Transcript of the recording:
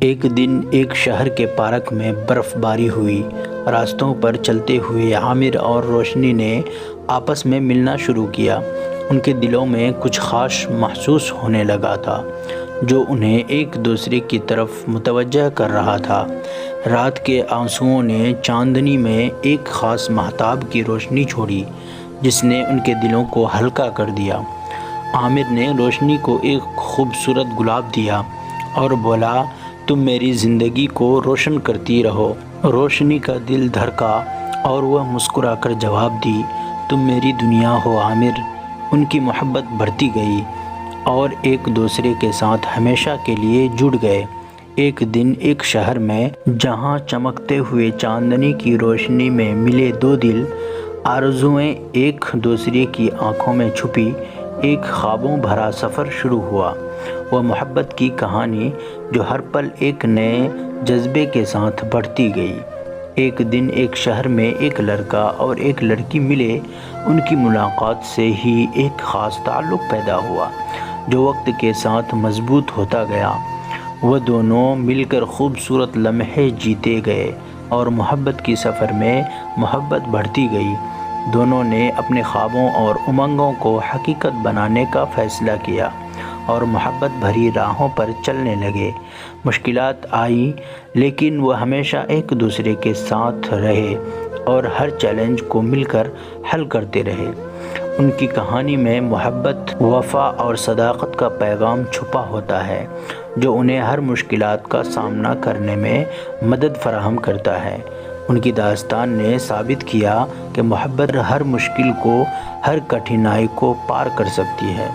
एक दिन एक शहर के पार्क में बर्फ़बारी हुई। रास्तों पर चलते हुए आमिर और रोशनी ने आपस में मिलना शुरू किया। उनके दिलों में कुछ ख़ास महसूस होने लगा था जो उन्हें एक दूसरे की तरफ मुतवज्जह कर रहा था। रात के आंसुओं ने चांदनी में एक ख़ास महताब की रोशनी छोड़ी जिसने उनके दिलों को हल्का कर दिया। आमिर ने रोशनी को एक खूबसूरत गुलाब दिया और बोला, तुम मेरी ज़िंदगी को रोशन करती रहो। रोशनी का दिल धड़का और वह मुस्कुराकर जवाब दी, तुम मेरी दुनिया हो आमिर। उनकी मोहब्बत बढ़ती गई और एक दूसरे के साथ हमेशा के लिए जुड़ गए। एक दिन एक शहर में जहां चमकते हुए चांदनी की रोशनी में मिले दो दिल, आरज़ुएं एक दूसरे की आंखों में छुपी, एक ख्वाबों भरा सफ़र शुरू हुआ। वह मोहब्बत की कहानी जो हर पल एक नए जज्बे के साथ बढ़ती गई। एक दिन एक शहर में एक लड़का और एक लड़की मिले। उनकी मुलाकात से ही एक ख़ास ताल्लुक़ पैदा हुआ जो वक्त के साथ मजबूत होता गया। वह दोनों मिलकर खूबसूरत लम्हे जीते गए और मोहब्बत की सफ़र में मोहब्बत बढ़ती गई। दोनों ने अपने ख्वाबों और उमंगों को हकीकत बनाने का फ़ैसला किया और मोहब्बत भरी राहों पर चलने लगे। मुश्किलात आई लेकिन वह हमेशा एक दूसरे के साथ रहे और हर चैलेंज को मिलकर हल करते रहे। उनकी कहानी में मोहब्बत, वफ़ा और सदाक़त का पैगाम छुपा होता है जो उन्हें हर मुश्किलात का सामना करने में मदद फ़राहम करता है। उनकी दास्तान ने साबित किया कि मोहब्बत हर मुश्किल को, हर कठिनाई को पार कर सकती है।